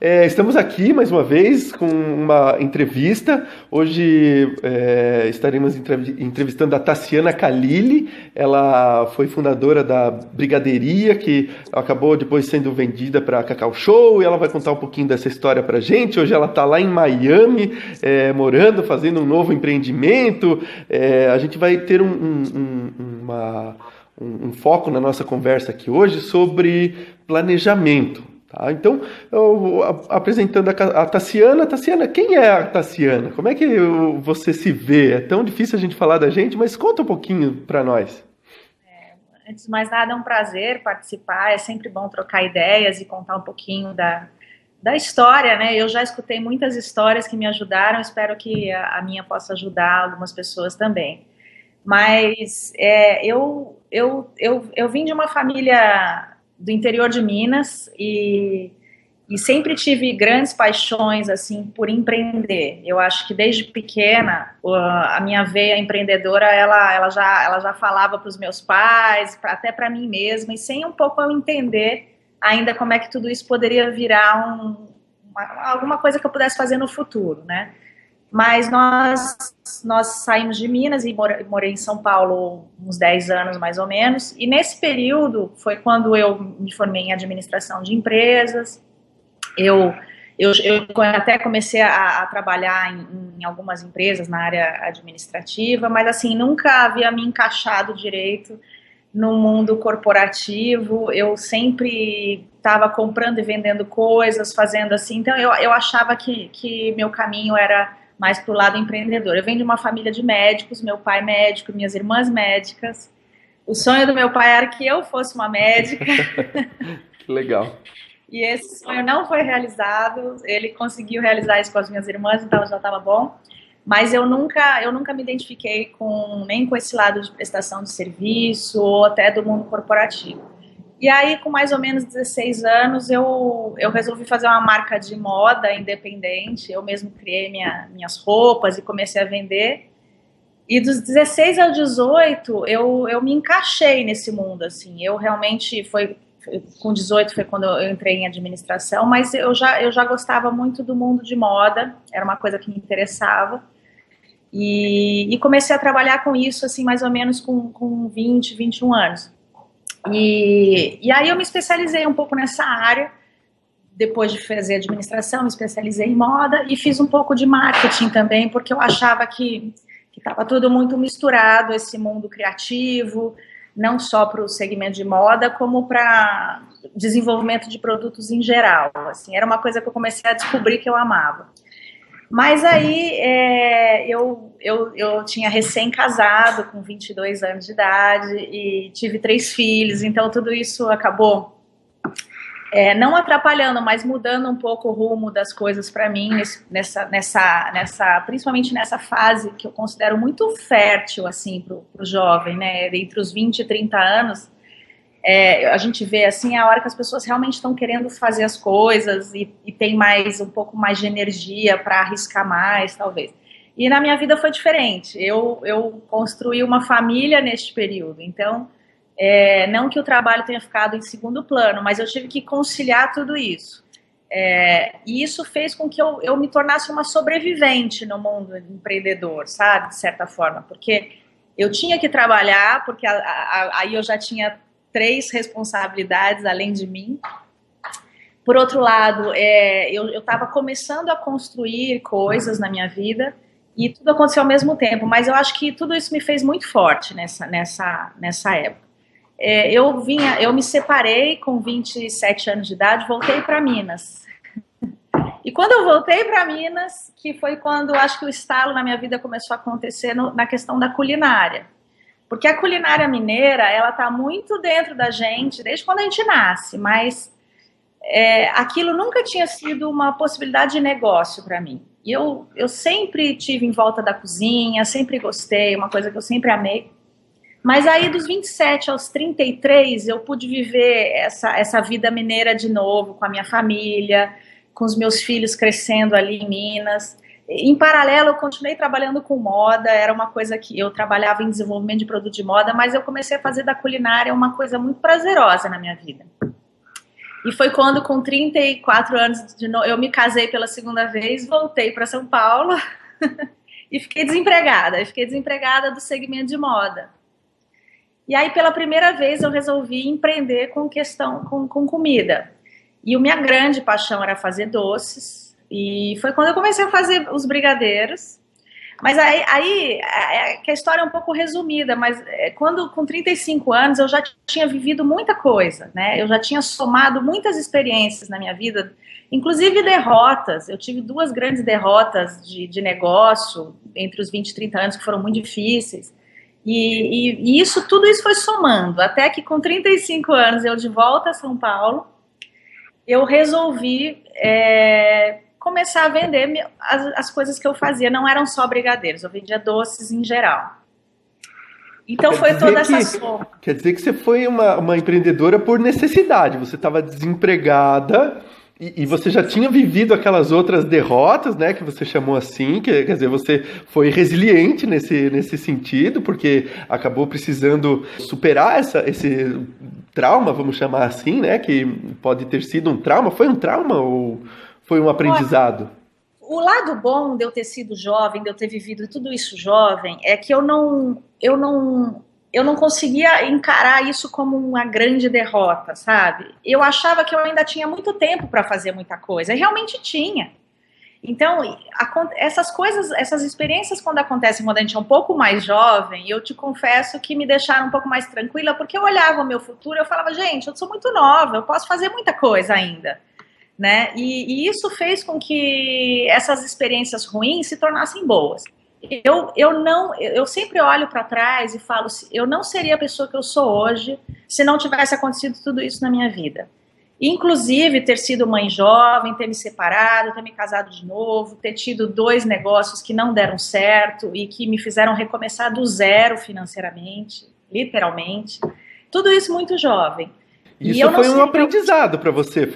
Estamos aqui mais uma vez com uma entrevista. Hoje estaremos entrevistando a Tassiana Khalili. Ela foi fundadora da Brigadeiria, que acabou depois sendo vendida para a Cacau Show, e ela vai contar um pouquinho dessa história para a gente. Hoje ela está lá em Miami, morando, fazendo um novo empreendimento. A gente vai ter um foco na nossa conversa aqui hoje sobre planejamento. Tá, então, apresentando a Tassiana. Tassiana, quem é a Tassiana? Como é que você se vê? É tão difícil a gente falar da gente, mas conta um pouquinho para nós. Antes de mais nada, é um prazer participar, é sempre bom trocar ideias e contar um pouquinho da história, né? Eu já escutei muitas histórias que me ajudaram, espero que a minha possa ajudar algumas pessoas também. Mas eu vim de uma família do interior de Minas e sempre tive grandes paixões assim por empreender. Eu acho que desde pequena a minha veia empreendedora ela já falava para os meus pais, até para mim mesma, e sem um pouco eu entender ainda como é que tudo isso poderia virar alguma coisa que eu pudesse fazer no futuro, né? Mas nós saímos de Minas e morei em São Paulo uns 10 anos, mais ou menos. E nesse período foi quando eu me formei em administração de empresas. Eu até comecei a trabalhar em algumas empresas na área administrativa, mas assim, nunca havia me encaixado direito no mundo corporativo. Eu sempre estava comprando e vendendo coisas, fazendo assim. Então eu achava que meu caminho era mais para o lado empreendedor. Eu venho de uma família de médicos, meu pai médico, minhas irmãs médicas. O sonho do meu pai era que eu fosse uma médica. Que legal. E esse sonho não foi realizado. Ele conseguiu realizar isso com as minhas irmãs, então já estava bom. Mas eu nunca me identifiquei nem com esse lado de prestação de serviço ou até do mundo corporativo. E aí, com mais ou menos 16 anos, eu resolvi fazer uma marca de moda independente. Eu mesmo criei minhas roupas e comecei a vender. E dos 16 aos 18, eu me encaixei nesse mundo, assim. Eu realmente, com 18 foi quando eu entrei em administração, mas eu já gostava muito do mundo de moda, era uma coisa que me interessava. E comecei a trabalhar com isso, assim, mais ou menos com 20, 21 anos. E aí eu me especializei um pouco nessa área. Depois de fazer administração, me especializei em moda e fiz um pouco de marketing também, porque eu achava que estava tudo muito misturado, esse mundo criativo, não só para o segmento de moda, como para desenvolvimento de produtos em geral. Assim, era uma coisa que eu comecei a descobrir que eu amava. Mas aí eu tinha recém-casado, com 22 anos de idade, e tive 3 filhos, então tudo isso acabou não atrapalhando, mas mudando um pouco o rumo das coisas para mim, principalmente nessa fase que eu considero muito fértil assim, para o jovem, né? Entre os 20 e 30 anos, a gente vê assim a hora que as pessoas realmente estão querendo fazer as coisas e tem um pouco mais de energia para arriscar mais, talvez. E na minha vida foi diferente. Eu construí uma família neste período, então não que o trabalho tenha ficado em segundo plano, mas eu tive que conciliar tudo isso. E isso fez com que eu me tornasse uma sobrevivente no mundo empreendedor, sabe, de certa forma, porque eu tinha que trabalhar, porque aí eu já tinha 3 responsabilidades além de mim. Por outro lado, eu estava começando a construir coisas na minha vida e tudo aconteceu ao mesmo tempo, mas eu acho que tudo isso me fez muito forte nessa época. Eu me separei com 27 anos de idade, voltei para Minas. E quando eu voltei para Minas, que foi quando acho que o estalo na minha vida começou a acontecer na questão da culinária. Porque a culinária mineira, ela está muito dentro da gente, desde quando a gente nasce, mas aquilo nunca tinha sido uma possibilidade de negócio para mim. E eu sempre tive em volta da cozinha, sempre gostei, uma coisa que eu sempre amei. Mas aí dos 27 aos 33, eu pude viver essa vida mineira de novo, com a minha família, com os meus filhos crescendo ali em Minas. Em paralelo, eu continuei trabalhando com moda, era uma coisa que eu trabalhava em desenvolvimento de produto de moda, mas eu comecei a fazer da culinária uma coisa muito prazerosa na minha vida. E foi quando, com 34 anos, eu me casei pela segunda vez, voltei para São Paulo e fiquei desempregada. Fiquei desempregada do segmento de moda. E aí, pela primeira vez, eu resolvi empreender com comida. E a minha grande paixão era fazer doces. E foi quando eu comecei a fazer os brigadeiros. Mas aí que a história é um pouco resumida, mas quando com 35 anos eu já tinha vivido muita coisa, né? Eu já tinha somado muitas experiências na minha vida, inclusive derrotas. Eu tive 2 grandes derrotas de negócio entre os 20 e 30 anos que foram muito difíceis. E tudo isso foi somando, até que com 35 anos eu de volta a São Paulo, eu resolvi começar a vender as coisas que eu fazia. Não eram só brigadeiros, eu vendia doces em geral. Então foi toda essa soma. Quer dizer que você foi uma empreendedora por necessidade. Você estava desempregada e você já tinha vivido aquelas outras derrotas, né, que você chamou assim, quer dizer, você foi resiliente nesse sentido, porque acabou precisando superar esse trauma, vamos chamar assim, né, que pode ter sido um trauma. Foi um trauma ou foi um aprendizado? O lado bom de eu ter sido jovem, de eu ter vivido tudo isso jovem, é que eu não conseguia encarar isso como uma grande derrota, sabe? Eu achava que eu ainda tinha muito tempo para fazer muita coisa, e realmente tinha. Então, essas experiências quando acontecem quando a gente é um pouco mais jovem, eu te confesso que me deixaram um pouco mais tranquila, porque eu olhava o meu futuro e eu falava, gente, eu sou muito nova, eu posso fazer muita coisa ainda. Né? E isso fez com que essas experiências ruins se tornassem boas. Eu sempre olho para trás e falo, eu não seria a pessoa que eu sou hoje se não tivesse acontecido tudo isso na minha vida. Inclusive ter sido mãe jovem, ter me separado, ter me casado de novo, ter tido 2 negócios que não deram certo e que me fizeram recomeçar do zero financeiramente, literalmente. Tudo isso muito jovem. Isso foi um aprendizado para você,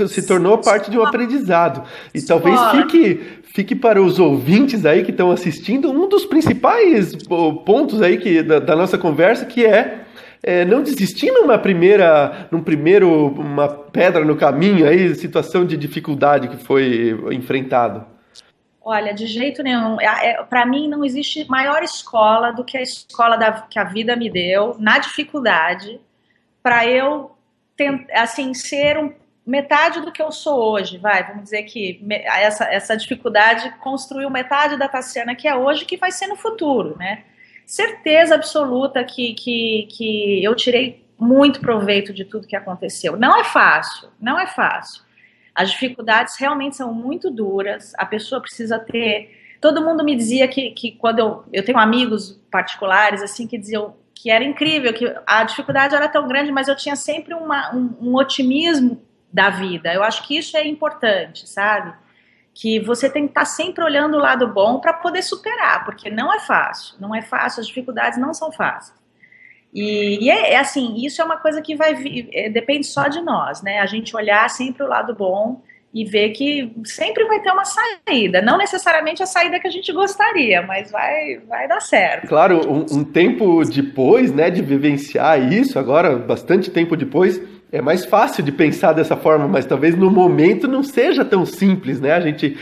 se tornou parte de um aprendizado. E talvez fique para os ouvintes aí que estão assistindo um dos principais pontos aí da nossa conversa, que não desistir uma pedra no caminho, aí, situação de dificuldade que foi enfrentado. Olha, de jeito nenhum. Para mim não existe maior escola do que a escola que a vida me deu na dificuldade para eu ser metade do que eu sou hoje, vamos dizer que essa dificuldade construiu metade da Tassiana que é hoje, que vai ser no futuro, né? Certeza absoluta que eu tirei muito proveito de tudo que aconteceu. Não é fácil, não é fácil. As dificuldades realmente são muito duras, a pessoa precisa ter... Todo mundo me dizia que quando eu tenho amigos particulares, assim, que diziam que era incrível, que a dificuldade era tão grande, mas eu tinha sempre um otimismo da vida. Eu acho que isso é importante, sabe? Que você tem que estar sempre olhando o lado bom para poder superar, porque não é fácil, as dificuldades não são fáceis. E assim, isso é uma coisa que depende só de nós, né? A gente olhar sempre o lado bom e ver que sempre vai ter uma saída, não necessariamente a saída que a gente gostaria, mas vai dar certo. Claro, um tempo depois, né, de vivenciar isso, agora, bastante tempo depois, é mais fácil de pensar dessa forma, mas talvez no momento não seja tão simples, né? A gente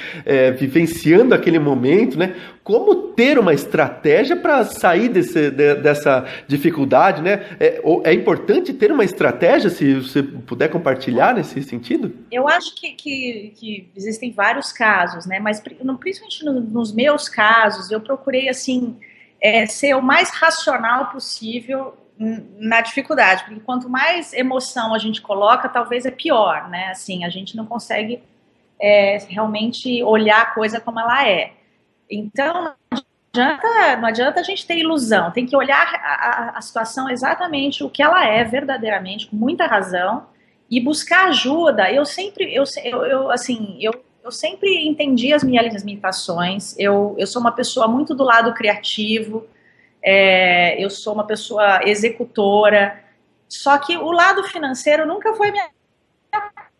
vivenciando aquele momento, né? Como ter uma estratégia para sair dessa dificuldade, né? É importante ter uma estratégia, se você puder compartilhar nesse sentido? Eu acho que existem vários casos, né? Mas principalmente nos meus casos, eu procurei, assim, ser o mais racional possível na dificuldade, porque quanto mais emoção a gente coloca, talvez é pior, né? Assim, a gente não consegue realmente olhar a coisa como ela é. Então, não adianta a gente ter ilusão, tem que olhar a situação exatamente o que ela é verdadeiramente, com muita razão, e buscar ajuda. Eu sempre entendi as minhas limitações, eu sou uma pessoa muito do lado criativo, eu sou uma pessoa executora, só que o lado financeiro nunca foi minha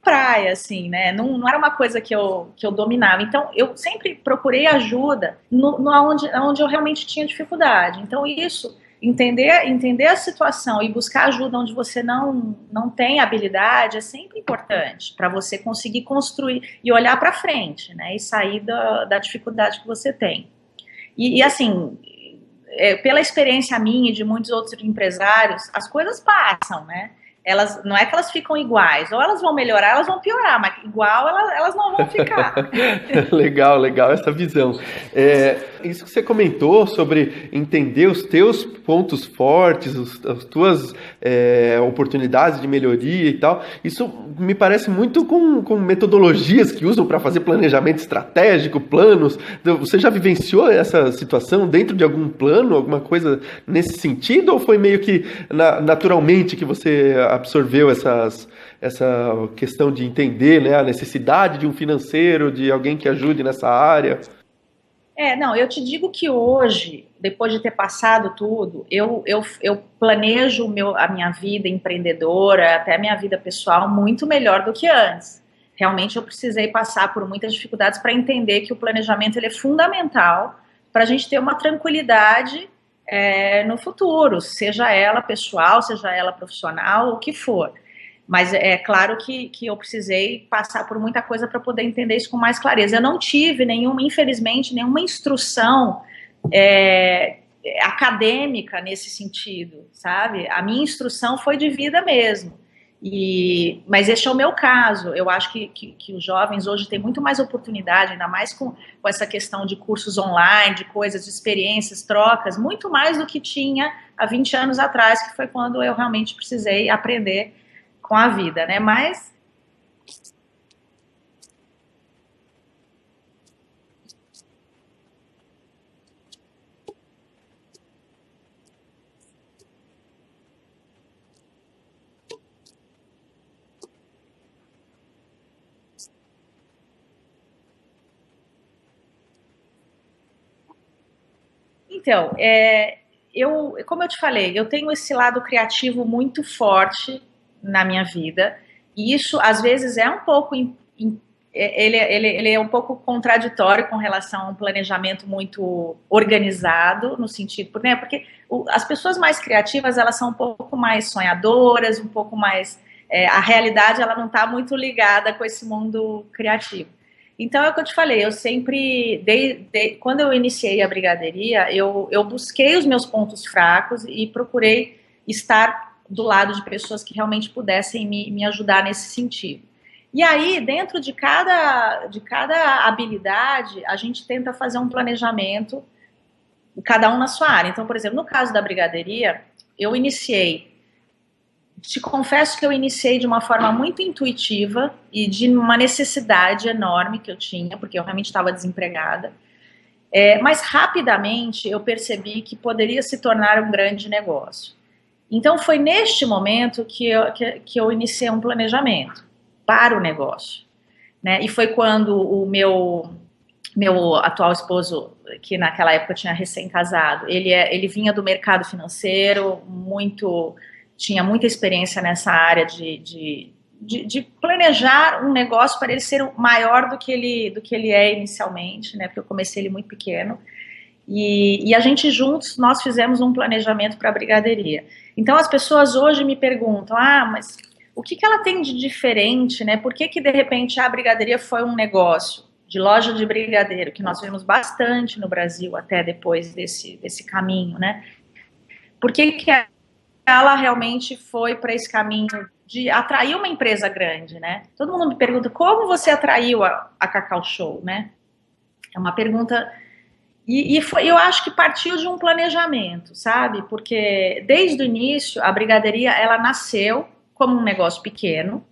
praia, assim, né? Não era uma coisa que eu dominava. Então, eu sempre procurei ajuda onde eu realmente tinha dificuldade. Então, isso entender a situação e buscar ajuda onde você não tem habilidade é sempre importante para você conseguir construir e olhar para frente, né? E sair da dificuldade que você tem. E assim, pela experiência minha e de muitos outros empresários, as coisas passam, né? Elas, não é que elas ficam iguais, ou elas vão melhorar, elas vão piorar, mas igual elas não vão ficar. Legal essa visão. Isso que você comentou sobre entender os teus pontos fortes, as tuas oportunidades de melhoria e tal, isso me parece muito com metodologias que usam para fazer planejamento estratégico, planos. Você já vivenciou essa situação dentro de algum plano, alguma coisa nesse sentido, ou foi meio que naturalmente que você absorveu essa questão de entender, né, a necessidade de um financeiro, de alguém que ajude nessa área? Não, eu te digo que hoje, depois de ter passado tudo, eu planejo a minha vida empreendedora, até a minha vida pessoal, muito melhor do que antes. Realmente eu precisei passar por muitas dificuldades para entender que o planejamento ele é fundamental para a gente ter uma tranquilidade no futuro, seja ela pessoal, seja ela profissional, o que for. Mas é claro que eu precisei passar por muita coisa para poder entender isso com mais clareza. Eu não tive infelizmente, nenhuma instrução acadêmica nesse sentido, sabe? A minha instrução foi de vida mesmo. Mas este é o meu caso. Eu acho que os jovens hoje têm muito mais oportunidade, ainda mais com essa questão de cursos online, de coisas, de experiências, trocas, muito mais do que tinha há 20 anos atrás, que foi quando eu realmente precisei aprender com a vida, né? Mas então, como eu te falei, eu tenho esse lado criativo muito forte na minha vida, e isso às vezes é um pouco ele é um pouco contraditório com relação a um planejamento muito organizado, no sentido, né, porque as pessoas mais criativas, elas são um pouco mais sonhadoras, um pouco mais, a realidade ela não está muito ligada com esse mundo criativo. Então é o que eu te falei, eu sempre, quando eu iniciei a brigadeiria, eu busquei os meus pontos fracos e procurei estar do lado de pessoas que realmente pudessem me ajudar nesse sentido. E aí, dentro de cada habilidade, a gente tenta fazer um planejamento, cada um na sua área. Então, por exemplo, no caso da brigadeiria, te confesso que eu iniciei de uma forma muito intuitiva e de uma necessidade enorme que eu tinha, porque eu realmente estava desempregada. Mas rapidamente eu percebi que poderia se tornar um grande negócio. Então foi neste momento que eu iniciei um planejamento para o negócio, né? E foi quando o meu atual esposo, que naquela época tinha recém-casado, ele vinha do mercado financeiro, tinha muita experiência nessa área de planejar um negócio para ele ser maior do que ele é inicialmente, né? Porque eu comecei ele muito pequeno. E a gente juntos, nós fizemos um planejamento para a brigadeiria. Então as pessoas hoje me perguntam, mas o que ela tem de diferente, né? Por que de repente a brigadeiria foi um negócio de loja de brigadeiro, que nós vimos bastante no Brasil até depois desse caminho, né? Por que ela realmente foi para esse caminho de atrair uma empresa grande, né? Todo mundo me pergunta, como você atraiu a Cacau Show, né? É uma pergunta... eu acho que partiu de um planejamento, sabe? Porque desde o início, a brigadeiria, ela nasceu como um negócio pequeno,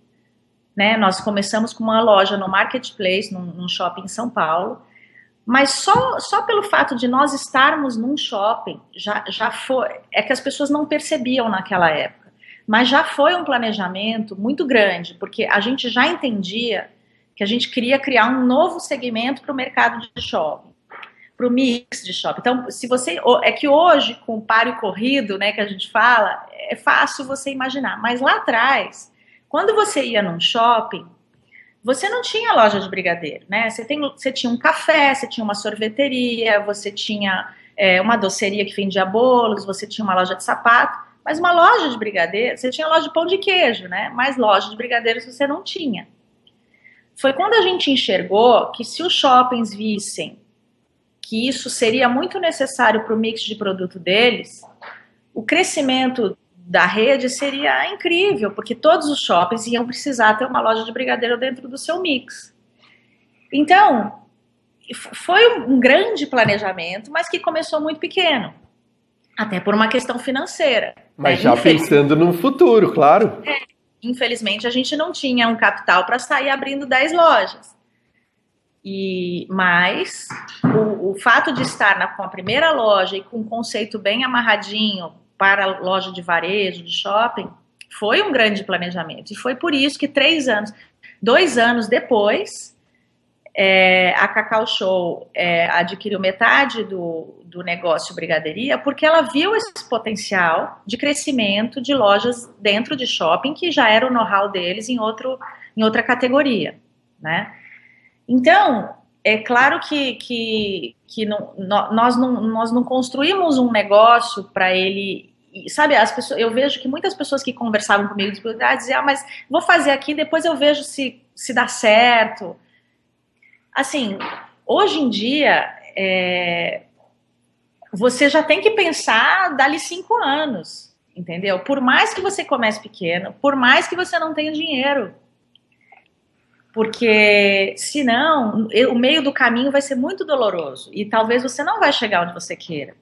né? Nós começamos com uma loja no Marketplace, num shopping em São Paulo, mas só pelo fato de nós estarmos num shopping, já foi, é que as pessoas não percebiam naquela época, mas já foi um planejamento muito grande, porque a gente já entendia que a gente queria criar um novo segmento para o mercado de shopping, para o mix de shopping. Então, é que hoje, com o paro e corrido, né, que a gente fala, é fácil você imaginar, mas lá atrás, quando você ia num shopping, você não tinha loja de brigadeiro, né? Você tinha um café, você tinha uma sorveteria, você tinha uma doceria que vendia bolos, você tinha uma loja de sapato, mas uma loja de brigadeiro, você tinha loja de pão de queijo, né? Mas loja de brigadeiros você não tinha. Foi quando a gente enxergou que se os shoppings vissem que isso seria muito necessário para o mix de produto deles, o crescimento da rede seria incrível, porque todos os shoppings iam precisar ter uma loja de brigadeiro dentro do seu mix. Então, foi um grande planejamento, mas que começou muito pequeno, até por uma questão financeira. Mas já pensando no futuro, claro. Infelizmente, a gente não tinha um capital para sair abrindo 10 lojas. Mas o fato de estar com a primeira loja e com um conceito bem amarradinho para a loja de varejo, de shopping, foi um grande planejamento. E foi por isso que 2 anos depois, a Cacau Show adquiriu metade do negócio brigadeiria, porque ela viu esse potencial de crescimento de lojas dentro de shopping, que já era o know-how deles em outra categoria, né? Então, é claro que nós não construímos um negócio para ele, sabe, eu vejo que muitas pessoas que conversavam comigo diziam, mas vou fazer aqui, depois eu vejo se dá certo. Assim, hoje em dia, você já tem que pensar dali 5 anos, entendeu? Por mais que você comece pequeno, por mais que você não tenha dinheiro. Porque, senão, o meio do caminho vai ser muito doloroso. E talvez você não vai chegar onde você queira.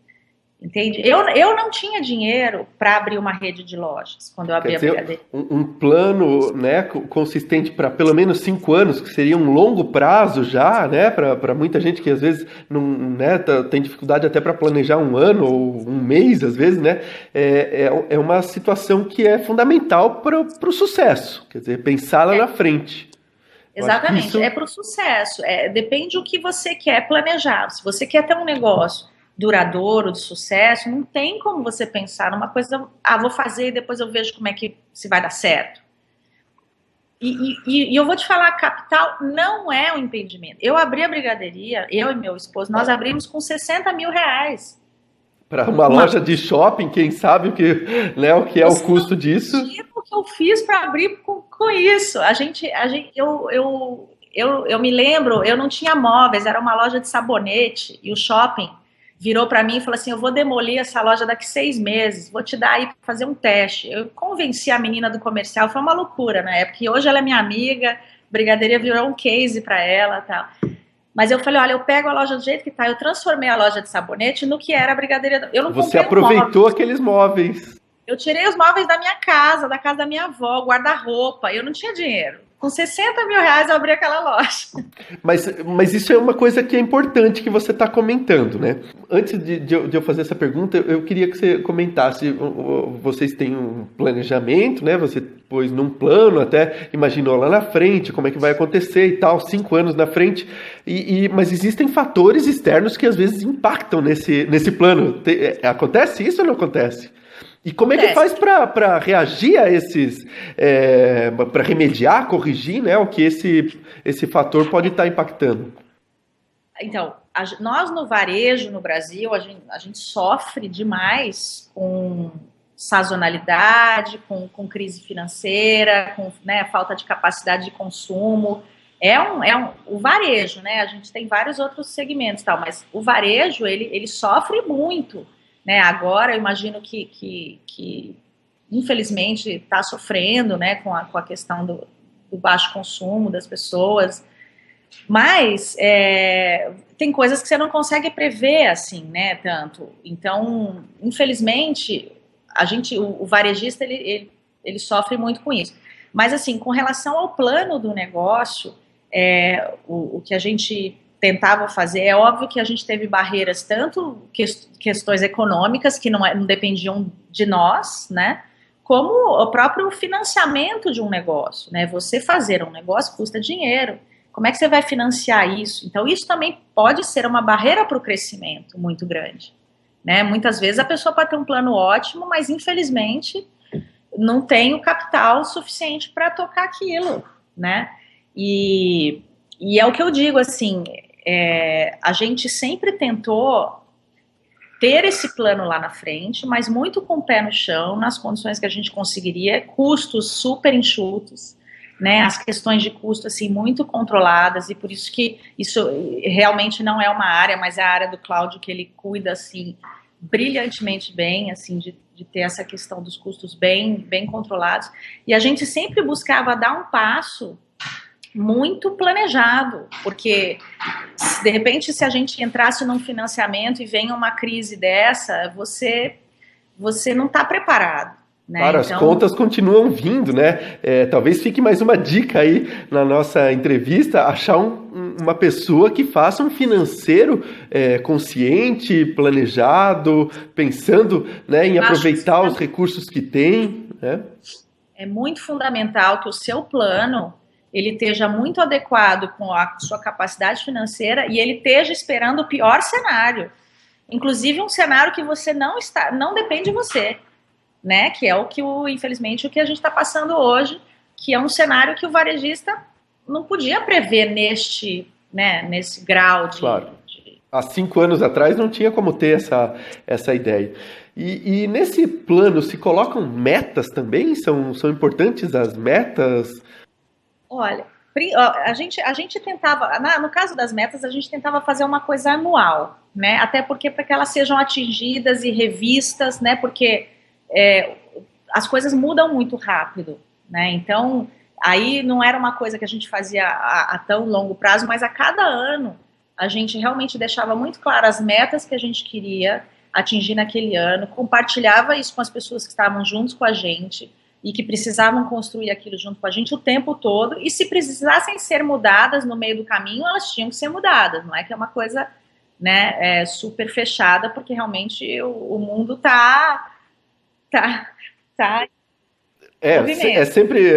Entende? Eu não tinha dinheiro para abrir uma rede de lojas quando eu abri a brigadeira. Um plano, né, consistente para pelo menos 5 anos, que seria um longo prazo já, né, para muita gente que às vezes não, né, tem dificuldade até para planejar 1 ano ou 1 mês, às vezes, né, é uma situação que é fundamental para o sucesso. Quer dizer, pensar lá na frente. Exatamente, isso... é para o sucesso. Depende do que você quer planejar. Se você quer ter um negócio duradouro, de sucesso, não tem como você pensar numa coisa, vou fazer e depois eu vejo como é que se vai dar certo. E eu vou te falar, capital não é um impedimento. Eu abri a brigadeiria, eu e meu esposo, nós abrimos com 60 mil reais. Para uma loja de shopping, quem sabe o que, né, o que é o custo disso? O que eu fiz para abrir com isso. Eu me lembro, eu não tinha móveis, era uma loja de sabonete, e o shopping virou para mim e falou assim, eu vou demolir essa loja daqui 6 meses, vou te dar aí para fazer um teste. Eu convenci a menina do comercial, foi uma loucura na época, e hoje ela é minha amiga, brigadeiria virou um case para ela e tal. Mas eu falei, olha, eu pego a loja do jeito que tá, eu transformei a loja de sabonete no que era a brigadeiria. Eu não Você aproveitou aqueles móveis. Eu tirei os móveis da minha casa, da casa da minha avó, guarda-roupa, eu não tinha dinheiro. Com 60 mil reais eu abri aquela loja. Mas isso é uma coisa que é importante que você está comentando, né? Antes de eu fazer essa pergunta, eu queria que você comentasse, vocês têm um planejamento, né? Você pôs num plano, até imaginou lá na frente como é que vai acontecer e tal, 5 anos na frente, mas existem fatores externos que às vezes impactam nesse plano. Acontece isso ou não acontece? E como é que faz para reagir a esses, para remediar, corrigir, né, o que esse fator pode estar impactando? Então, nós no varejo no Brasil, a gente sofre demais com sazonalidade, com crise financeira, com, né, falta de capacidade de consumo. O varejo, né? A gente tem vários outros segmentos, tal, mas o varejo ele sofre muito. Né, agora eu imagino que infelizmente está sofrendo, né, com a questão do baixo consumo das pessoas, mas tem coisas que você não consegue prever assim, né, tanto. Então, infelizmente, o varejista ele sofre muito com isso. Mas assim, com relação ao plano do negócio, o que a gente tentava fazer, é óbvio que a gente teve barreiras, tanto questões econômicas, que não dependiam de nós, né, como o próprio financiamento de um negócio, né, você fazer um negócio custa dinheiro, como é que você vai financiar isso? Então isso também pode ser uma barreira para o crescimento muito grande, né, muitas vezes a pessoa pode ter um plano ótimo, mas infelizmente não tem o capital suficiente para tocar aquilo, né, e é o que eu digo, assim, a gente sempre tentou ter esse plano lá na frente, mas muito com o pé no chão, nas condições que a gente conseguiria, custos super enxutos, né, as questões de custo, assim, muito controladas, e por isso que isso realmente não é uma área, mas é a área do Cláudio que ele cuida, assim, brilhantemente bem, assim, de ter essa questão dos custos bem controlados, e a gente sempre buscava dar um passo muito planejado, porque de repente se a gente entrasse num financiamento e vem uma crise dessa, você não está preparado, né? Claro, as contas continuam vindo, né? Talvez fique mais uma dica aí na nossa entrevista, achar uma pessoa que faça um financeiro consciente, planejado, pensando, né, em aproveitar os recursos que tem, né? É muito fundamental que o seu plano ele esteja muito adequado com a sua capacidade financeira e ele esteja esperando o pior cenário, inclusive um cenário que você não depende de você, né? Que é infelizmente, o que a gente está passando hoje, que é um cenário que o varejista não podia prever nesse grau de... Claro. Há 5 anos atrás não tinha como ter essa ideia. E nesse plano se colocam metas também? São importantes as metas? Olha, a gente tentava, no caso das metas, a gente tentava fazer uma coisa anual, né? Até porque para que elas sejam atingidas e revistas, né? Porque as coisas mudam muito rápido, né? Então, aí não era uma coisa que a gente fazia a tão longo prazo, mas a cada ano a gente realmente deixava muito claras as metas que a gente queria atingir naquele ano, compartilhava isso com as pessoas que estavam juntos com a gente e que precisavam construir aquilo junto com a gente o tempo todo, e se precisassem ser mudadas no meio do caminho, elas tinham que ser mudadas, não é que é uma coisa, né, super fechada, porque realmente o mundo tá É sempre.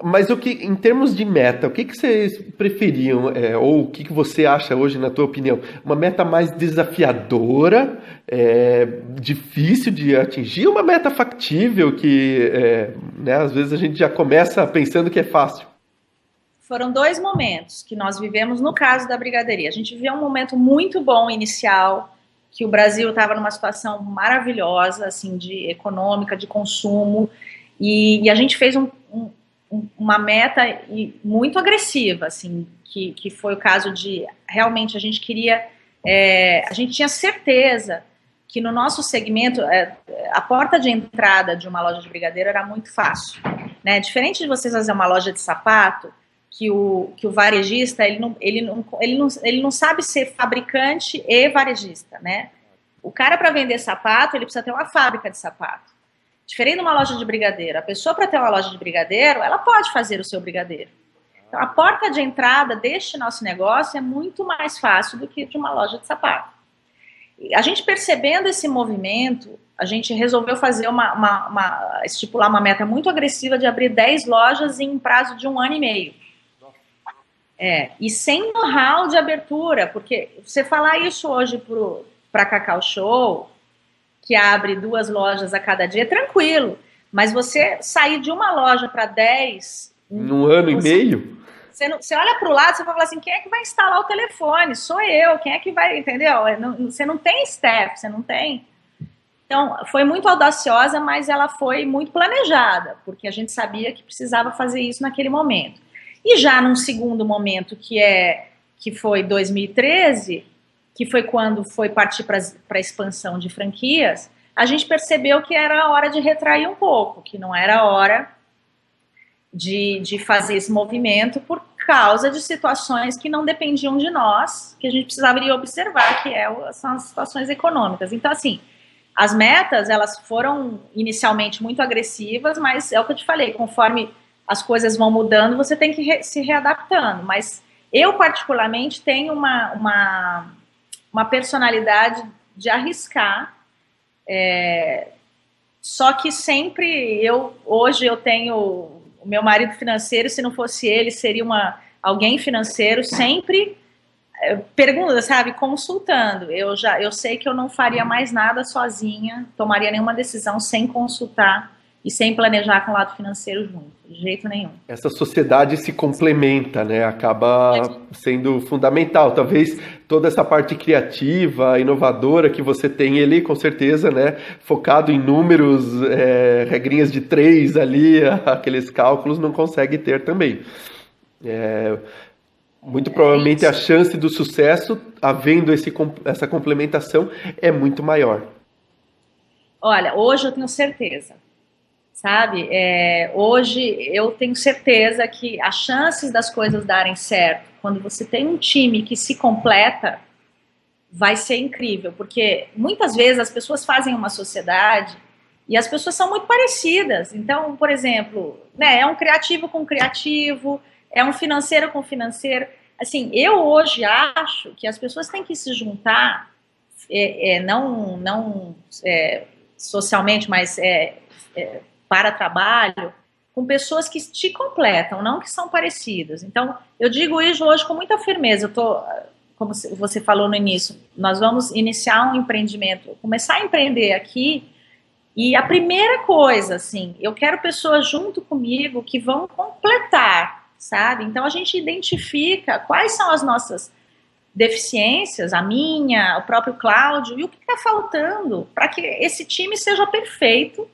Mas em termos de meta, o que vocês preferiam? Ou o que você acha hoje, na tua opinião? Uma meta mais desafiadora, difícil de atingir, ou uma meta factível que, né, às vezes a gente já começa pensando que é fácil? Foram 2 momentos que nós vivemos no caso da Brigadeiria. A gente viveu um momento muito bom inicial, que o Brasil estava numa situação maravilhosa, assim, econômica, de consumo, e a gente fez uma meta muito agressiva, assim, que foi o caso de, realmente, a gente queria, a gente tinha certeza que no nosso segmento, a porta de entrada de uma loja de brigadeiro era muito fácil, né? Diferente de vocês fazer uma loja de sapato, que o varejista, ele não sabe ser fabricante e varejista, né? O cara, para vender sapato, ele precisa ter uma fábrica de sapato. Diferente de uma loja de brigadeiro. A pessoa, para ter uma loja de brigadeiro, ela pode fazer o seu brigadeiro. Então, a porta de entrada deste nosso negócio é muito mais fácil do que de uma loja de sapato. E a gente percebendo esse movimento, a gente resolveu fazer estipular uma meta muito agressiva de abrir 10 lojas em prazo de 1 ano e meio. E sem know-how de abertura, porque você falar isso hoje para Cacau Show, que abre 2 lojas a cada dia, é tranquilo, mas você sair de uma loja para 10... Num ano e meio? Você olha para o lado, você fala assim, quem é que vai instalar o telefone? Sou eu, quem é que vai, entendeu? Você não tem staff, você não tem... Então, foi muito audaciosa, mas ela foi muito planejada, porque a gente sabia que precisava fazer isso naquele momento. E já num segundo momento, que foi 2013, que foi quando foi partir para a expansão de franquias, a gente percebeu que era a hora de retrair um pouco, que não era a hora de fazer esse movimento por causa de situações que não dependiam de nós, que a gente precisaria observar, que são as situações econômicas. Então, assim, as metas, elas foram inicialmente muito agressivas, mas é o que eu te falei, conforme as coisas vão mudando, você tem que se readaptando. Mas eu, particularmente, tenho uma personalidade de arriscar, só que sempre hoje eu tenho o meu marido financeiro, se não fosse ele, seria alguém financeiro, sempre pergunta, sabe, consultando. Eu sei que eu não faria mais nada sozinha, tomaria nenhuma decisão sem consultar e sem planejar com o lado financeiro junto, de jeito nenhum. Essa sociedade se complementa, né? Acaba sendo fundamental. Talvez toda essa parte criativa, inovadora que você tem ali, com certeza, né? Focado em números, regrinhas de 3 ali, aqueles cálculos, não consegue ter também. Muito provavelmente a chance do sucesso, havendo essa complementação, é muito maior. Olha, hoje eu tenho certeza, sabe? Hoje eu tenho certeza que as chances das coisas darem certo, quando você tem um time que se completa, vai ser incrível, porque muitas vezes as pessoas fazem uma sociedade e as pessoas são muito parecidas. Então, por exemplo, né, é um criativo com criativo, é um financeiro com financeiro. Assim, eu hoje acho que as pessoas têm que se juntar, não socialmente, mas para trabalho, com pessoas que te completam, não que são parecidas. Então, eu digo isso hoje com muita firmeza. Como você falou no início, nós vamos iniciar um empreendimento, começar a empreender aqui, e a primeira coisa, assim, eu quero pessoas junto comigo que vão completar, sabe? Então, a gente identifica quais são as nossas deficiências, a minha, o próprio Cláudio, e o que está faltando para que esse time seja perfeito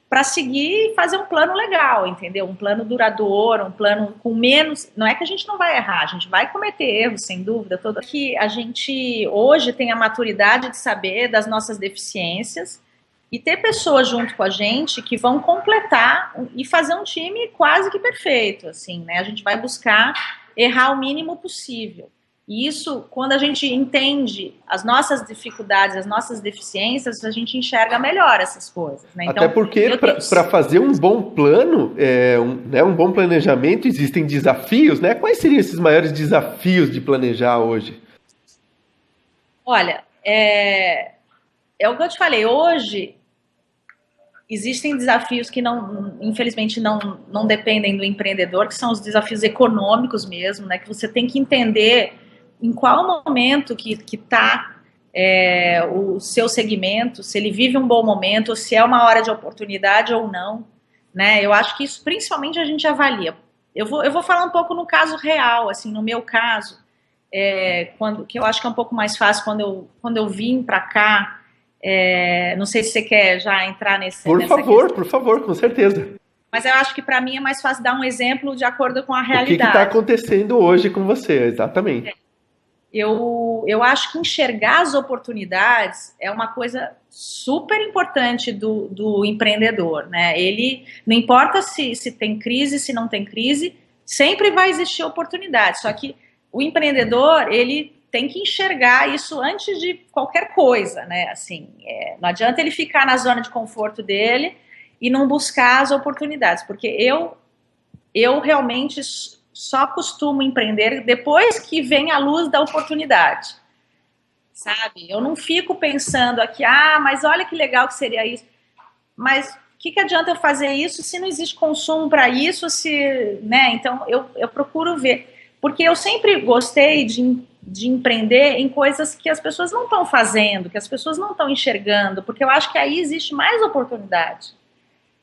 para seguir e fazer um plano legal, entendeu? Um plano duradouro, um plano com menos... Não é que a gente não vai errar, a gente vai cometer erros, sem dúvida, toda que a gente hoje tem a maturidade de saber das nossas deficiências e ter pessoas junto com a gente que vão completar e fazer um time quase que perfeito, assim, né? A gente vai buscar errar o mínimo possível. E isso, quando a gente entende as nossas dificuldades, as nossas deficiências, a gente enxerga melhor essas coisas, né? Então, até porque para fazer um bom plano, um bom planejamento, existem desafios, né? Quais seriam esses maiores desafios de planejar hoje? Olha, o que eu te falei, hoje existem desafios que infelizmente não dependem do empreendedor, que são os desafios econômicos mesmo, né? Que você tem que entender em qual momento que está o seu segmento, se ele vive um bom momento, se é uma hora de oportunidade ou não, né? Eu acho que isso principalmente a gente avalia. Eu vou falar um pouco no caso real, assim, no meu caso, que eu acho que é um pouco mais fácil quando eu vim para cá. Não sei se você quer já entrar nessa questão. Por favor, com certeza. Mas eu acho que para mim é mais fácil dar um exemplo de acordo com a realidade. O que está acontecendo hoje com você, exatamente. Eu acho que enxergar as oportunidades é uma coisa super importante do empreendedor, né? Ele, não importa se tem crise, se não tem crise, sempre vai existir oportunidade. Só que o empreendedor, ele tem que enxergar isso antes de qualquer coisa, né? Assim, não adianta ele ficar na zona de conforto dele e não buscar as oportunidades, porque eu realmente só costumo empreender depois que vem a luz da oportunidade, sabe? Eu não fico pensando aqui, mas olha que legal que seria isso, mas o que adianta eu fazer isso se não existe consumo para isso, né? Então, eu procuro ver, porque eu sempre gostei de empreender em coisas que as pessoas não estão fazendo, que as pessoas não estão enxergando, porque eu acho que aí existe mais oportunidade,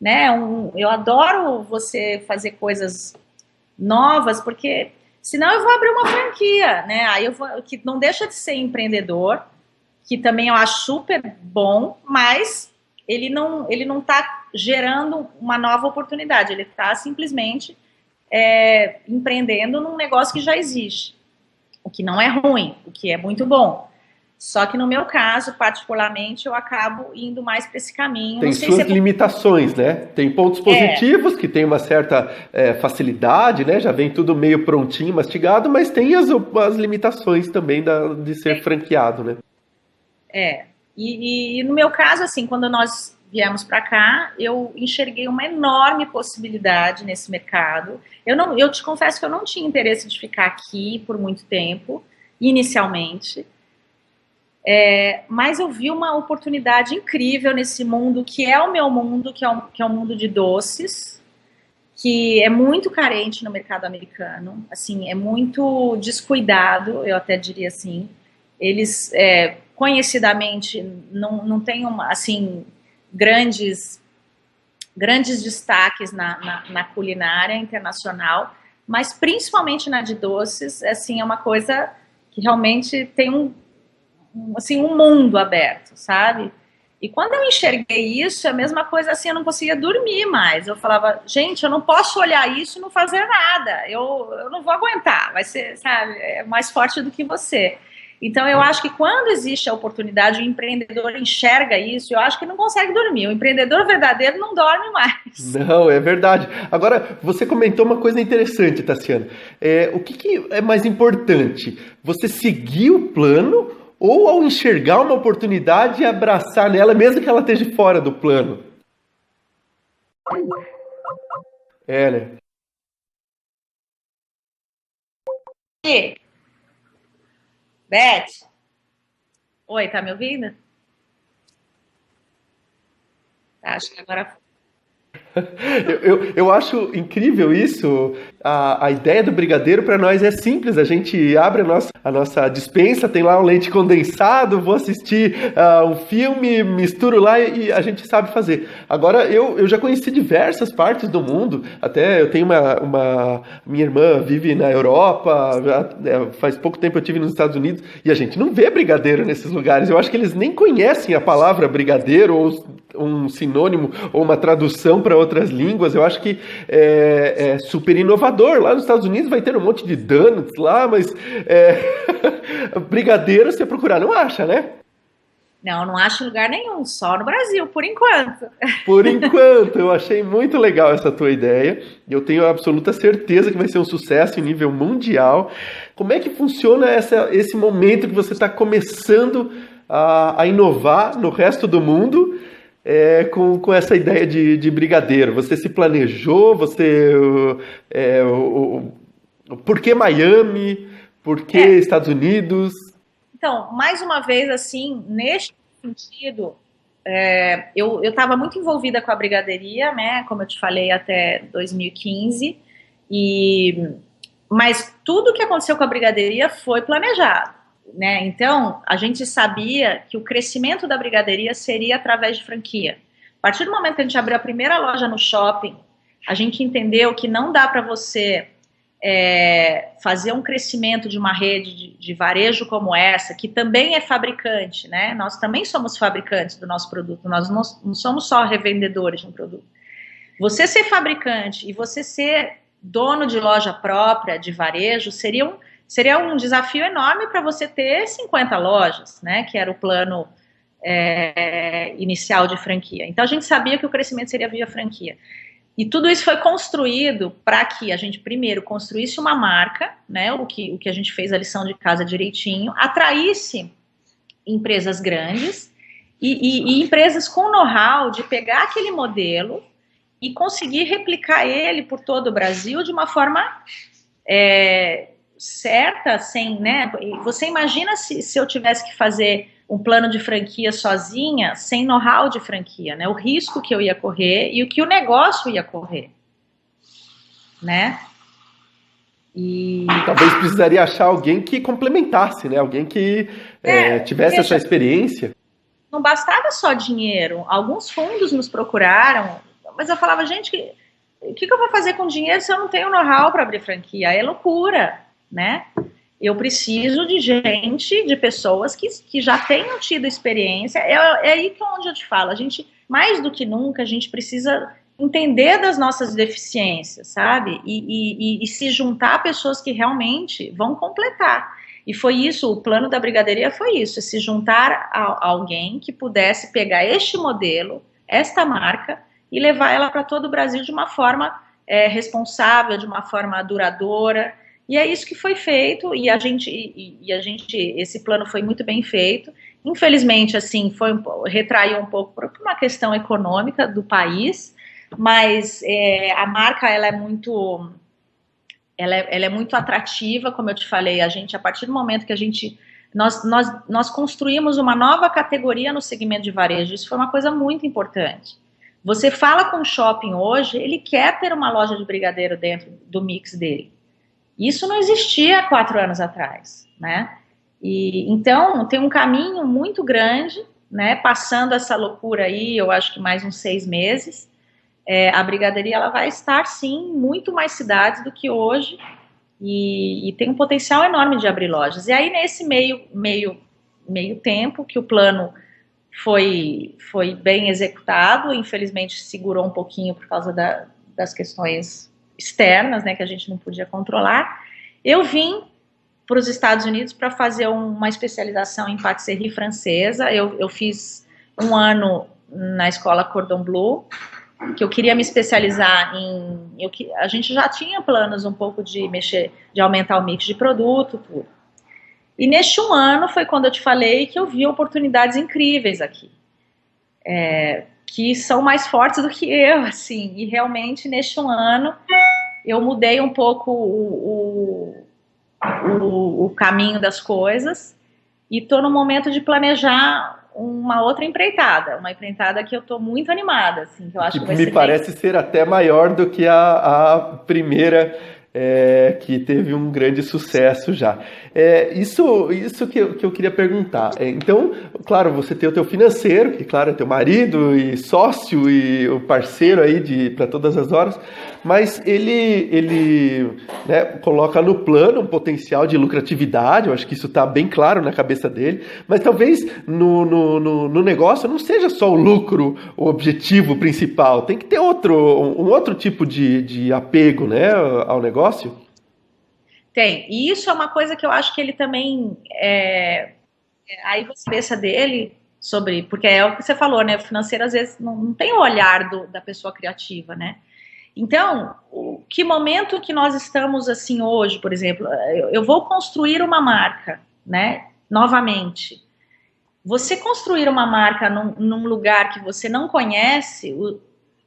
né? Eu adoro você fazer coisas novas, porque senão eu vou abrir uma franquia, né? Aí que não deixa de ser empreendedor, que também eu acho super bom, mas ele não está gerando uma nova oportunidade, ele está simplesmente empreendendo num negócio que já existe, o que não é ruim, o que é muito bom. Só que no meu caso, particularmente, eu acabo indo mais para esse caminho. Tem suas limitações, né? Tem pontos positivos, que tem uma certa facilidade, né? Já vem tudo meio prontinho, mastigado, mas tem as limitações também de ser franqueado, né? E no meu caso, assim, quando nós viemos para cá, eu enxerguei uma enorme possibilidade nesse mercado. Eu te confesso que eu não tinha interesse de ficar aqui por muito tempo, inicialmente. Mas eu vi uma oportunidade incrível nesse mundo, que é o meu mundo, que é um mundo de doces, que é muito carente no mercado americano, assim, é muito descuidado, eu até diria assim. Eles, conhecidamente, não têm assim, grandes grandes destaques na culinária internacional, mas principalmente na de doces, assim, é uma coisa que realmente tem assim, um mundo aberto, sabe? E quando eu enxerguei isso, é a mesma coisa assim, eu não conseguia dormir mais. Eu falava, gente, eu não posso olhar isso e não fazer nada. Eu não vou aguentar, vai ser, sabe, é mais forte do que você. Então, eu acho que quando existe a oportunidade, o empreendedor enxerga isso, eu acho que não consegue dormir. O empreendedor verdadeiro não dorme mais. Não, é verdade. Agora, você comentou uma coisa interessante, Tassiana. O que é mais importante? Você seguir o plano ou, ao enxergar uma oportunidade, abraçar nela, mesmo que ela esteja fora do plano? Né? E, Beth? Oi, tá me ouvindo? Acho que agora. Eu acho incrível isso. A ideia do brigadeiro para nós é simples. A gente abre a nossa despensa, tem lá um leite condensado, vou assistir um filme, misturo lá e a gente sabe fazer. Agora, eu já conheci diversas partes do mundo. Até eu tenho minha irmã vive na Europa, faz pouco tempo eu estive nos Estados Unidos e a gente não vê brigadeiro nesses lugares. Eu acho que eles nem conhecem a palavra brigadeiro ou um sinônimo ou uma tradução para outras línguas. Eu acho que é super inovador. Lá nos Estados Unidos vai ter um monte de donuts lá, mas brigadeiro, se você procurar, não acha, né? Não acho em lugar nenhum, só no Brasil, por enquanto. Por enquanto, eu achei muito legal essa tua ideia. Eu tenho absoluta certeza que vai ser um sucesso em nível mundial. Como é que funciona esse momento que você está começando a inovar no resto do mundo? Com essa ideia de brigadeiro? Você se planejou? Por que Miami? Por que Estados Unidos? Então, mais uma vez, assim, neste sentido, eu estava muito envolvida com a brigadeiria, né? Como eu te falei, até 2015, mas tudo que aconteceu com a brigadeiria foi planejado. Né? Então, a gente sabia que o crescimento da brigadeiria seria através de franquia. A partir do momento que a gente abriu a primeira loja no shopping, a gente entendeu que não dá para você fazer um crescimento de uma rede de varejo como essa, que também é fabricante, né? Nós também somos fabricantes do nosso produto, nós não somos só revendedores de um produto. Você ser fabricante e você ser dono de loja própria, de varejo, seria um desafio enorme para você ter 50 lojas, né, que era o plano inicial de franquia. Então, a gente sabia que o crescimento seria via franquia. E tudo isso foi construído para que a gente, primeiro, construísse uma marca, né, o que a gente fez a lição de casa direitinho, atraísse empresas grandes e empresas com know-how de pegar aquele modelo e conseguir replicar ele por todo o Brasil de uma forma certa, sem, né? Você imagina se eu tivesse que fazer um plano de franquia sozinha, sem know-how de franquia, né? O risco que eu ia correr e o que o negócio ia correr, né? E talvez precisaria achar alguém que complementasse, né? Alguém que tivesse essa experiência. Não bastava só dinheiro. Alguns fundos nos procuraram, mas eu falava, gente, o que eu vou fazer com dinheiro se eu não tenho know-how para abrir franquia? É loucura, né? Eu preciso de gente, de pessoas que já tenham tido experiência. É aí que onde eu te falo, a gente, mais do que nunca, a gente precisa entender das nossas deficiências, sabe? E se juntar a pessoas que realmente vão completar. E foi isso, o plano da brigadeiria foi isso, se juntar a alguém que pudesse pegar este modelo, esta marca, e levar ela para todo o Brasil de uma forma responsável, de uma forma duradoura. E é isso que foi feito, e esse plano foi muito bem feito. Infelizmente, assim, retraiu um pouco por uma questão econômica do país, mas a marca ela é muito atrativa, como eu te falei. A partir do momento que nós construímos uma nova categoria no segmento de varejo, isso foi uma coisa muito importante. Você fala com o shopping hoje, ele quer ter uma loja de brigadeiro dentro do mix dele. Isso não existia há 4 anos atrás, né? Então, tem um caminho muito grande, né? Passando essa loucura aí, eu acho que mais uns 6 meses, a brigadeiria ela vai estar, sim, em muito mais cidades do que hoje, e tem um potencial enorme de abrir lojas. E aí, nesse meio tempo que o plano foi bem executado, infelizmente segurou um pouquinho por causa das questões externas, né, que a gente não podia controlar, eu vim para os Estados Unidos para fazer uma especialização em patisserie francesa. Eu fiz um ano na escola Cordon Bleu, que eu queria me especializar a gente já tinha planos um pouco de aumentar o mix de produto, tudo. E neste um ano foi quando eu te falei que eu vi oportunidades incríveis aqui, que são mais fortes do que eu, assim, e realmente neste um ano eu mudei um pouco o caminho das coisas e estou no momento de planejar uma outra empreitada, uma empreitada que eu estou muito animada, assim, que eu acho que vai me ser parece ser até maior do que a primeira, que teve um grande sucesso já. Isso que eu queria perguntar. Então, claro, você tem o teu financeiro, que claro é teu marido e sócio e o parceiro aí para todas as horas, mas ele né, coloca no plano um potencial de lucratividade. Eu acho que isso está bem claro na cabeça dele, mas talvez no negócio não seja só o lucro o objetivo principal, tem que ter um outro tipo de apego, né, ao negócio. Tem, e isso é uma coisa que eu acho que ele também, aí você pensa dele sobre, porque é o que você falou, né, o financeiro às vezes não tem o olhar da pessoa criativa, né. Então, que momento que nós estamos assim hoje, por exemplo, eu vou construir uma marca, né, novamente. Você construir uma marca num lugar que você não conhece,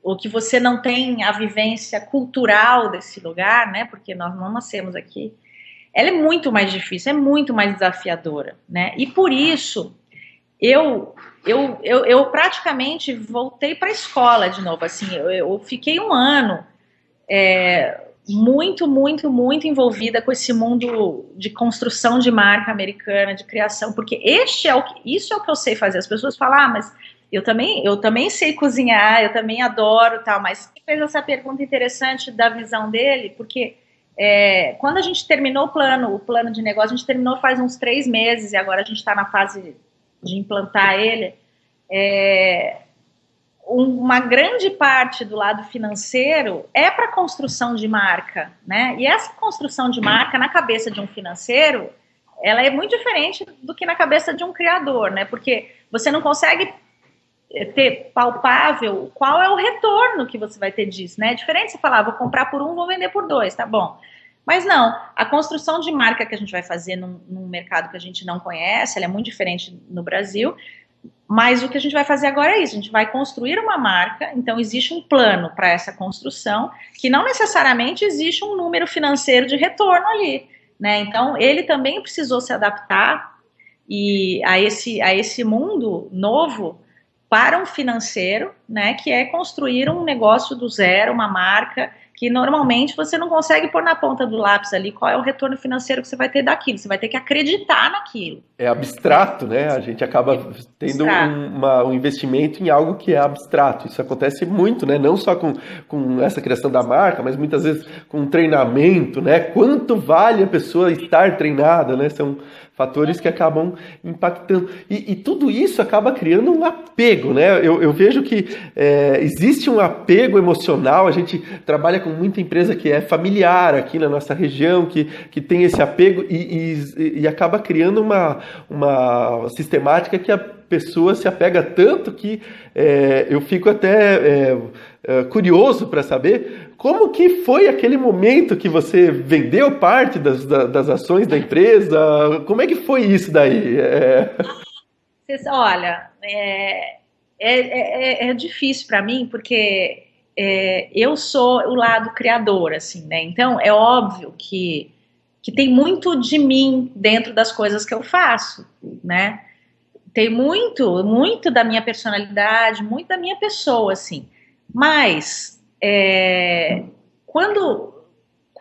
ou que você não tem a vivência cultural desse lugar, né, porque nós não nascemos aqui, ela é muito mais difícil, é muito mais desafiadora, né, e por isso eu praticamente voltei para a escola de novo, assim, eu fiquei um ano muito envolvida com esse mundo de construção de marca americana, de criação, porque isso é o que eu sei fazer. As pessoas falam, mas eu também sei cozinhar, eu também adoro tal, mas fez essa pergunta interessante da visão dele, porque quando a gente terminou o plano de negócio, a gente terminou faz uns 3 meses, e agora a gente está na fase de implantar ele, uma grande parte do lado financeiro é para construção de marca, né? E essa construção de marca na cabeça de um financeiro, ela é muito diferente do que na cabeça de um criador, né? Porque você não consegue ter palpável qual é o retorno que você vai ter disso, né? É diferente você falar, vou comprar por 1, vou vender por 2, tá bom. Mas não, a construção de marca que a gente vai fazer num mercado que a gente não conhece, ela é muito diferente no Brasil. Mas o que a gente vai fazer agora é isso, a gente vai construir uma marca, então existe um plano para essa construção, que não necessariamente existe um número financeiro de retorno ali, né? Então ele também precisou se adaptar a esse mundo novo para um financeiro, né? Que é construir um negócio do zero, uma marca que normalmente você não consegue pôr na ponta do lápis ali qual é o retorno financeiro que você vai ter daquilo, você vai ter que acreditar naquilo. É abstrato, né? A gente acaba tendo um investimento em algo que é abstrato. Isso acontece muito, né? Não só com essa criação da marca, mas muitas vezes com treinamento, né? Quanto vale a pessoa estar treinada, né? São fatores que acabam impactando. E tudo isso acaba criando um apego, né? Eu vejo que existe um apego emocional. A gente trabalha com muita empresa que é familiar aqui na nossa região, que tem esse apego e acaba criando uma sistemática que a pessoa se apega tanto que eu fico até curioso para saber como que foi aquele momento que você vendeu parte das ações da empresa. Como é que foi isso daí? Olha, é difícil para mim porque eu sou o lado criador, assim, né? Então é óbvio que tem muito de mim dentro das coisas que eu faço, né? Tem muito da minha personalidade, muito da minha pessoa, assim. Mas quando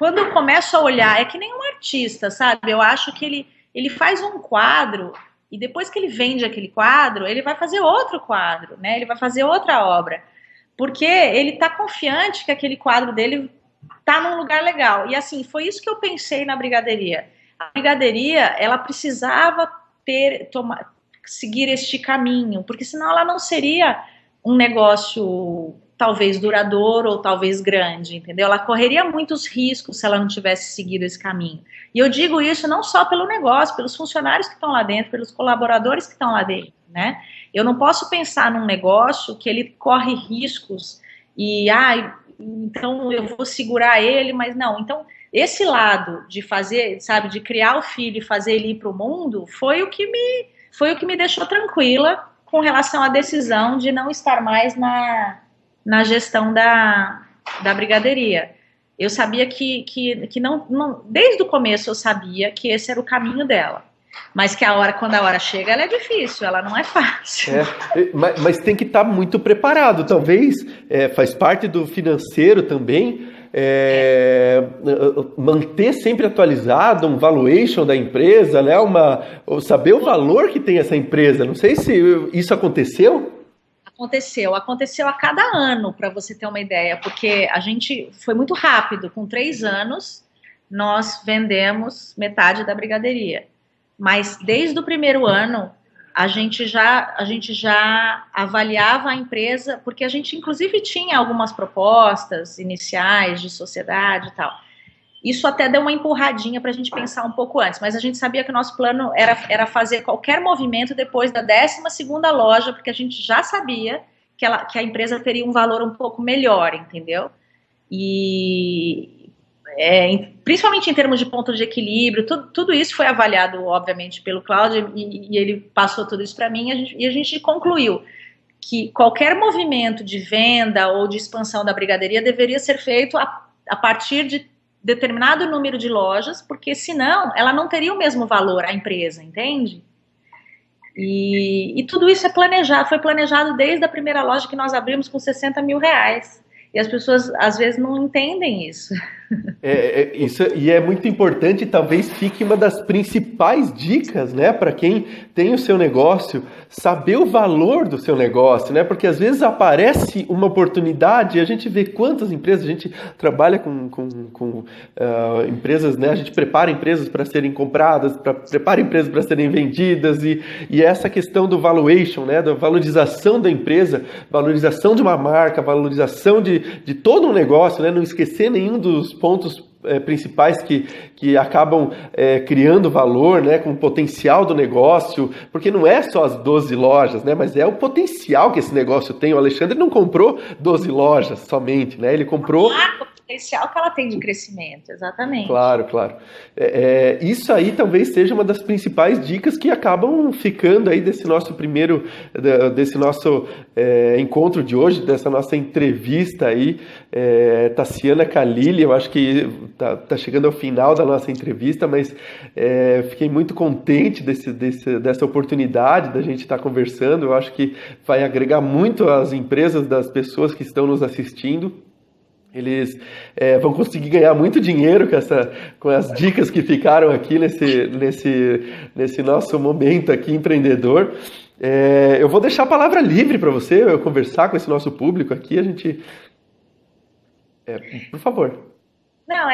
eu começo a olhar, é que nem um artista, sabe? Eu acho que ele faz um quadro e depois que ele vende aquele quadro, ele vai fazer outro quadro, né? Ele vai fazer outra obra. porque ele está confiante que aquele quadro dele está num lugar legal. E assim, foi isso que eu pensei na brigadeiria. A brigadeiria, ela precisava seguir este caminho, porque senão ela não seria um negócio talvez duradouro ou talvez grande, entendeu? Ela correria muitos riscos se ela não tivesse seguido esse caminho. E eu digo isso não só pelo negócio, pelos funcionários que estão lá dentro, pelos colaboradores que estão lá dentro, né? Eu não posso pensar num negócio que ele corre riscos e, então eu vou segurar ele, mas não. Então, esse lado de fazer, sabe, de criar o filho e fazer ele ir para o mundo, foi o que me deixou tranquila com relação à decisão de não estar mais na gestão da brigadeiria. Eu sabia que não, desde o começo eu sabia que esse era o caminho dela. Mas que quando a hora chega, ela é difícil, ela não é fácil. Mas tem que estar muito preparado, talvez, faz parte do financeiro também, manter sempre atualizado um valuation da empresa, né? Saber o valor que tem essa empresa. Não sei se isso aconteceu. Aconteceu a cada ano, para você ter uma ideia, porque a gente foi muito rápido, com 3 anos, nós vendemos metade da brigadeiria. Mas desde o primeiro ano, a gente já avaliava a empresa, porque a gente inclusive tinha algumas propostas iniciais de sociedade e tal. Isso até deu uma empurradinha para a gente pensar um pouco antes, mas a gente sabia que o nosso plano era fazer qualquer movimento depois da 12ª loja, porque a gente já sabia que a empresa teria um valor um pouco melhor, entendeu? Principalmente em termos de ponto de equilíbrio, tudo isso foi avaliado, obviamente, pelo Cláudio, e ele passou tudo isso para mim, e a gente concluiu que qualquer movimento de venda ou de expansão da brigadeiria deveria ser feito a partir de determinado número de lojas, porque senão ela não teria o mesmo valor, a empresa, entende? E tudo isso foi planejado desde a primeira loja que nós abrimos com 60 mil reais. E as pessoas, às vezes, não entendem isso. E é muito importante, talvez fique uma das principais dicas, né, para quem tem o seu negócio, saber o valor do seu negócio, né, porque às vezes aparece uma oportunidade e a gente vê quantas empresas, a gente trabalha com empresas, né, a gente prepara empresas para serem compradas, prepara empresas para serem vendidas e essa questão do valuation, né, da valorização da empresa, valorização de uma marca, valorização de todo um negócio, né, não esquecer nenhum dos pontos principais que acabam criando valor, né, com o potencial do negócio, porque não é só as 12 lojas, né, mas é o potencial que esse negócio tem. O Alexandre não comprou 12 lojas somente, né, ele comprou... O potencial que ela tem de crescimento, exatamente. Claro. Isso aí talvez seja uma das principais dicas que acabam ficando aí desse nosso encontro de hoje, dessa nossa entrevista aí, Taciana Khalili. Eu acho que tá chegando ao final da nossa entrevista, mas fiquei muito contente dessa oportunidade da gente estar conversando. Eu acho que vai agregar muito às empresas, das pessoas que estão nos assistindo. Eles vão conseguir ganhar muito dinheiro com as dicas que ficaram aqui nesse nosso momento aqui empreendedor. Eu vou deixar a palavra livre para você eu conversar com esse nosso público aqui. A gente... por favor. Não,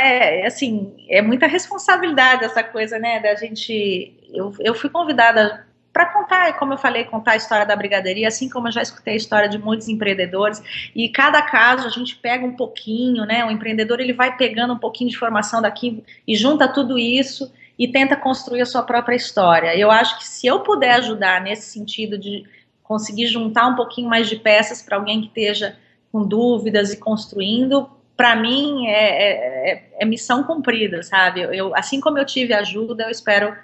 assim, é muita responsabilidade essa coisa, né, da gente... Eu fui convidada para contar, como eu falei, contar a história da brigadeiria, assim como eu já escutei a história de muitos empreendedores, e cada caso a gente pega um pouquinho, né, o empreendedor ele vai pegando um pouquinho de informação daqui e junta tudo isso e tenta construir a sua própria história. Eu acho que se eu puder ajudar nesse sentido de conseguir juntar um pouquinho mais de peças para alguém que esteja com dúvidas e construindo, para mim é missão cumprida, sabe? Assim como eu tive ajuda, eu espero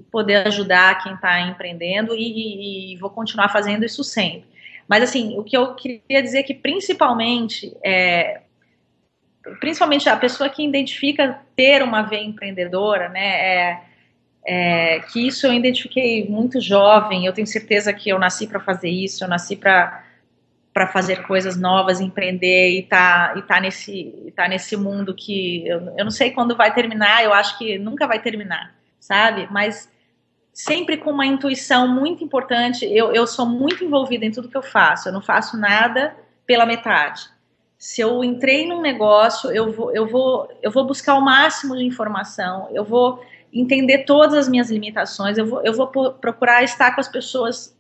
poder ajudar quem está empreendendo e vou continuar fazendo isso sempre. Mas, assim, o que eu queria dizer é que, principalmente a pessoa que identifica ter uma veia empreendedora, né, que isso eu identifiquei muito jovem. Eu tenho certeza que eu nasci para fazer isso, eu nasci para fazer coisas novas, empreender e tá nesse mundo que eu não sei quando vai terminar, eu acho que nunca vai terminar, sabe? Mas sempre com uma intuição muito importante. Eu sou muito envolvida em tudo que eu faço. Eu não faço nada pela metade. Se eu entrei num negócio, eu vou buscar o máximo de informação, eu vou entender todas as minhas limitações, eu vou procurar estar com as pessoas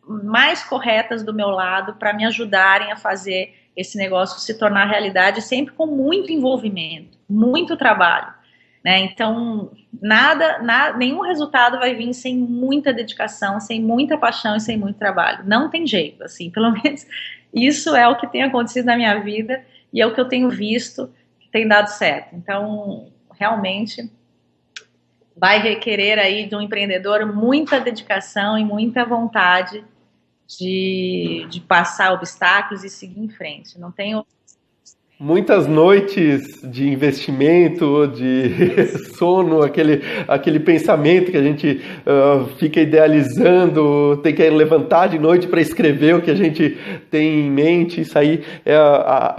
mais corretas do meu lado para me ajudarem a fazer esse negócio se tornar realidade, sempre com muito envolvimento, muito trabalho, né? Então, nenhum resultado vai vir sem muita dedicação, sem muita paixão e sem muito trabalho. Não tem jeito, assim, pelo menos isso é o que tem acontecido na minha vida e é o que eu tenho visto que tem dado certo. Então, realmente vai requerer aí de um empreendedor muita dedicação e muita vontade de passar obstáculos e seguir em frente. Não tenho muitas noites de investimento, de sono, aquele pensamento que a gente fica idealizando, tem que levantar de noite para escrever o que a gente tem em mente. Isso aí é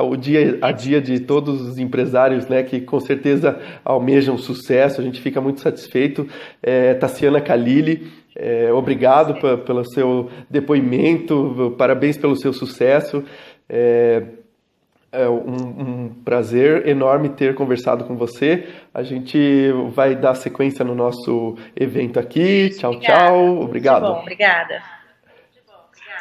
o dia a dia de todos os empresários, né, que com certeza almejam sucesso. A gente fica muito satisfeito. Taciana Khalili, obrigado pelo seu depoimento, parabéns pelo seu sucesso. É um prazer enorme ter conversado com você. A gente vai dar sequência no nosso evento aqui. Tchau, tchau. Obrigado. Muito bom, obrigada.